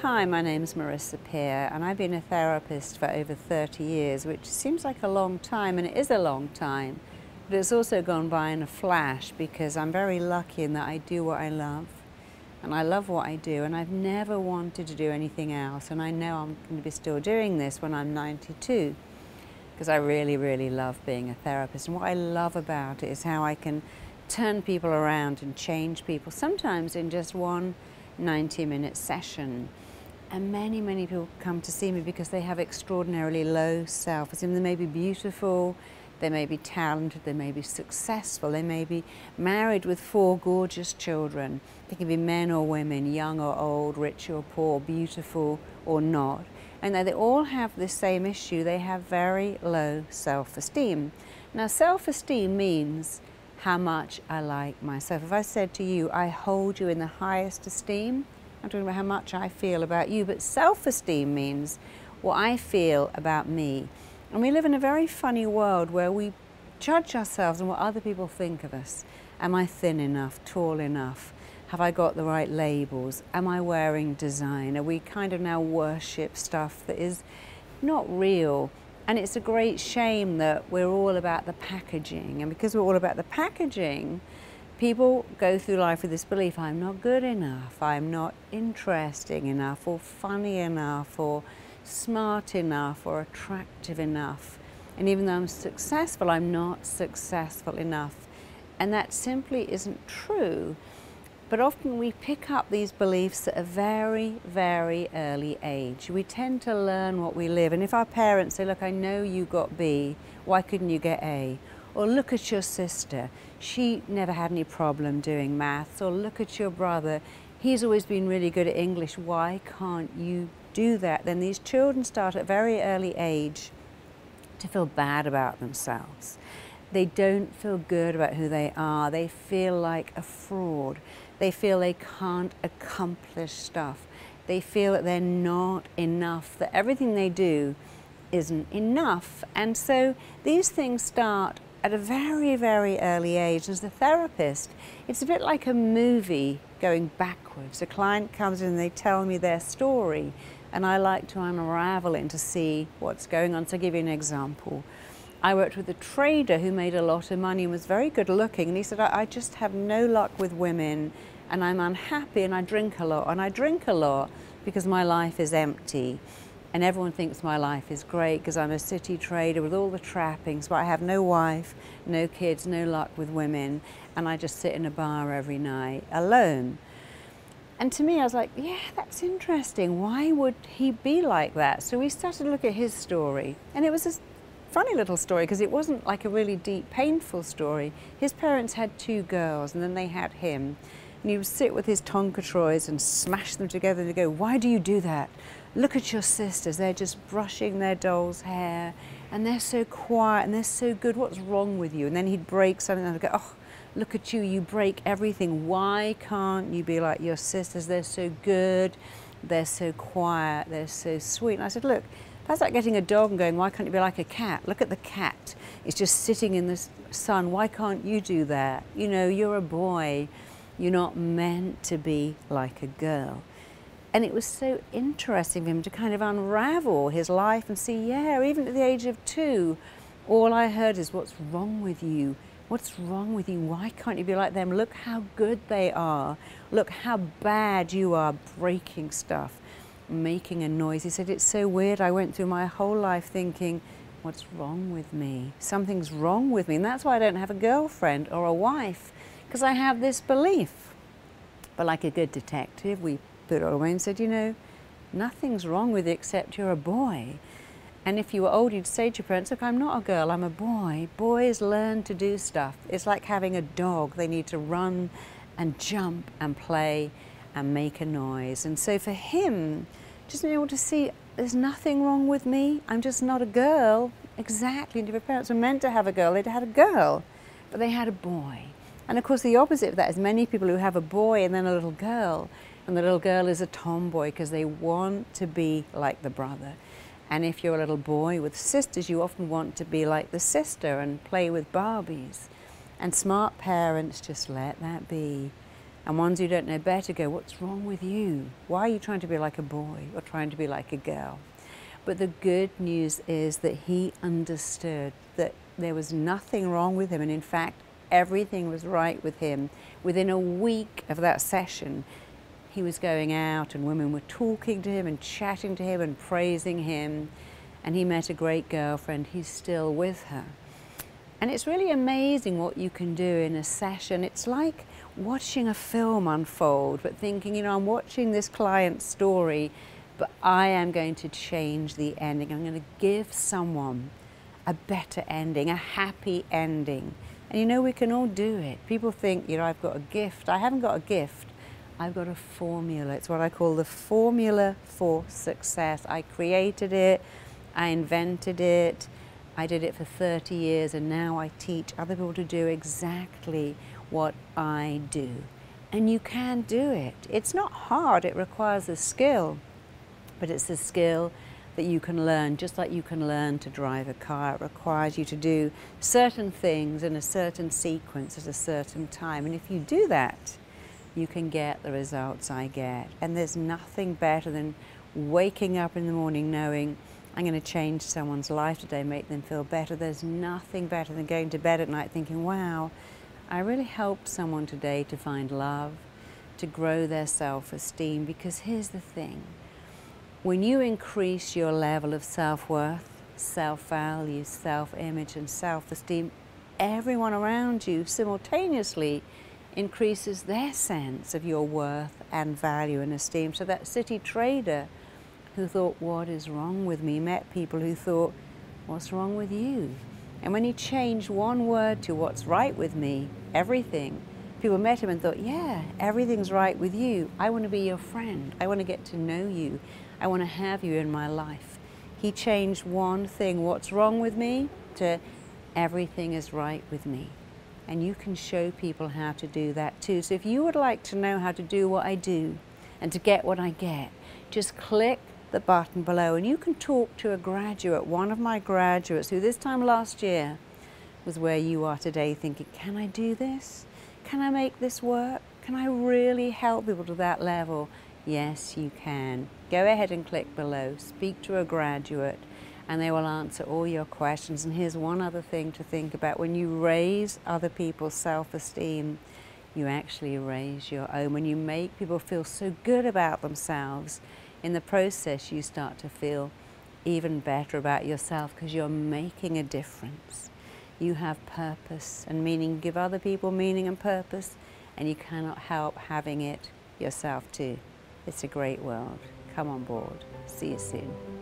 Hi, my name's Marissa Peer, and I've been a therapist for over 30 years, which seems like a long time, and it is a long time, but it's also gone by in a flash because I'm very lucky in that I do what I love, and I love what I do, and I've never wanted to do anything else, and I know I'm going to be still doing this when I'm 92, because I really, really love being a therapist, and what I love about it is how I can turn people around and change people, sometimes in just one 90-minute session. And many, many people come to see me because they have extraordinarily low self-esteem. They may be beautiful, they may be talented, they may be successful, they may be married with 4 gorgeous children. They can be men or women, young or old, rich or poor, beautiful or not. And they all have the same issue. They have very low self-esteem. Now, self-esteem means how much I like myself. If I said to you, I hold you in the highest esteem, I'm talking about how much I feel about you, but self-esteem means what I feel about me. And we live in a very funny world where we judge ourselves on what other people think of us. Am I thin enough, tall enough? Have I got the right labels? Am I wearing designer? We kind of now worship stuff that is not real. And it's a great shame that we're all about the packaging. And because we're all about the packaging, people go through life with this belief, I'm not good enough, I'm not interesting enough, or funny enough, or smart enough, or attractive enough. And even though I'm successful, I'm not successful enough. And that simply isn't true. But often we pick up these beliefs at a very, very early age. We tend to learn what we live. And if our parents say, look, I know you got B, why couldn't you get A? Or look at your sister, she never had any problem doing maths. Or look at your brother, he's always been really good at English, why can't you do that? Then these children start at a very early age to feel bad about themselves. They don't feel good about who they are. They feel like a fraud. They feel they can't accomplish stuff. They feel that they're not enough, that everything they do isn't enough. And so these things start at a very, very early age. As a therapist, it's a bit like a movie going backwards. A client comes in and they tell me their story, and I like to unravel it and to see what's going on. So I'll give you an example. I worked with a trader who made a lot of money and was very good looking, and he said, I just have no luck with women, and I'm unhappy, and I drink a lot, and I drink a lot because my life is empty. And everyone thinks my life is great because I'm a city trader with all the trappings, but I have no wife, no kids, no luck with women, and I just sit in a bar every night alone. And to me, I was like, yeah, that's interesting. Why would he be like that? So we started to look at his story, and it was a funny little story because it wasn't like a really deep, painful story. His parents had 2 girls, and then they had him. And he would sit with his Tonka toys and smash them together and go, why do you do that? Look at your sisters, they're just brushing their doll's hair, and they're so quiet and they're so good, what's wrong with you? And then he'd break something and I'd go, oh, look at you, you break everything. Why can't you be like your sisters? They're so good, they're so quiet, they're so sweet. And I said, look, that's like getting a dog and going, why can't you be like a cat? Look at the cat, it's just sitting in the sun, why can't you do that? You know, you're a boy, you're not meant to be like a girl. And it was so interesting for him to kind of unravel his life and see, yeah, even at the age of 2, all I heard is, what's wrong with you? What's wrong with you? Why can't you be like them? Look how good they are. Look how bad you are breaking stuff, making a noise. He said, it's so weird. I went through my whole life thinking, what's wrong with me? Something's wrong with me. And that's why I don't have a girlfriend or a wife, because I have this belief. But like a good detective, we put it all away and said, you know, nothing's wrong with you except you're a boy. And if you were old, you'd say to your parents, look, I'm not a girl, I'm a boy. Boys learn to do stuff. It's like having a dog. They need to run and jump and play and make a noise. And so for him, just being able to see there's nothing wrong with me, I'm just not a girl. Exactly. And if your parents were meant to have a girl, they'd had a girl, but they had a boy. And of course the opposite of that is many people who have a boy and then a little girl, and the little girl is a tomboy because they want to be like the brother. And if you're a little boy with sisters, you often want to be like the sister and play with Barbies. And smart parents just let that be. And ones who don't know better go, what's wrong with you? Why are you trying to be like a boy or trying to be like a girl? But the good news is that he understood that there was nothing wrong with him, and in fact, everything was right with him. Within a week of that session, he was going out and women were talking to him and chatting to him and praising him, and he met a great girlfriend. He's still with her. And it's really amazing what you can do in a session. It's like watching a film unfold, but thinking, you know, I'm watching this client's story, but I am going to change the ending. I'm going to give someone a better ending, a happy ending. And you know, we can all do it. People think, you know, I've got a gift. I haven't got a gift. I've got a formula. It's what I call the formula for success. I created it. I invented it. I did it for 30 years, and now I teach other people to do exactly what I do. And you can do it. It's not hard. It requires a skill, but it's a skill that you can learn, just like you can learn to drive a car. It requires you to do certain things in a certain sequence at a certain time. And if you do that, you can get the results I get. And there's nothing better than waking up in the morning knowing I'm going to change someone's life today, make them feel better. There's nothing better than going to bed at night thinking, wow, I really helped someone today to find love, to grow their self-esteem. Because here's the thing. When you increase your level of self-worth, self-value, self-image, and self-esteem, everyone around you simultaneously increases their sense of your worth and value and esteem. So that city trader who thought, what is wrong with me, met people who thought, what's wrong with you? And when he changed one word to what's right with me, everything, people met him and thought, yeah, everything's right with you. I want to be your friend. I want to get to know you. I want to have you in my life. He changed one thing, what's wrong with me, to everything is right with me. And you can show people how to do that too. So if you would like to know how to do what I do and to get what I get, just click the button below and you can talk to a graduate, one of my graduates who this time last year was where you are today, thinking, can I do this? Can I make this work? Can I really help people to that level? Yes, you can. Go ahead and click below, speak to a graduate, and they will answer all your questions. And here's one other thing to think about. When you raise other people's self-esteem, you actually raise your own. When you make people feel so good about themselves, in the process you start to feel even better about yourself because you're making a difference. You have purpose and meaning. Give other people meaning and purpose, and you cannot help having it yourself too. It's a great world. Come on board. See you soon.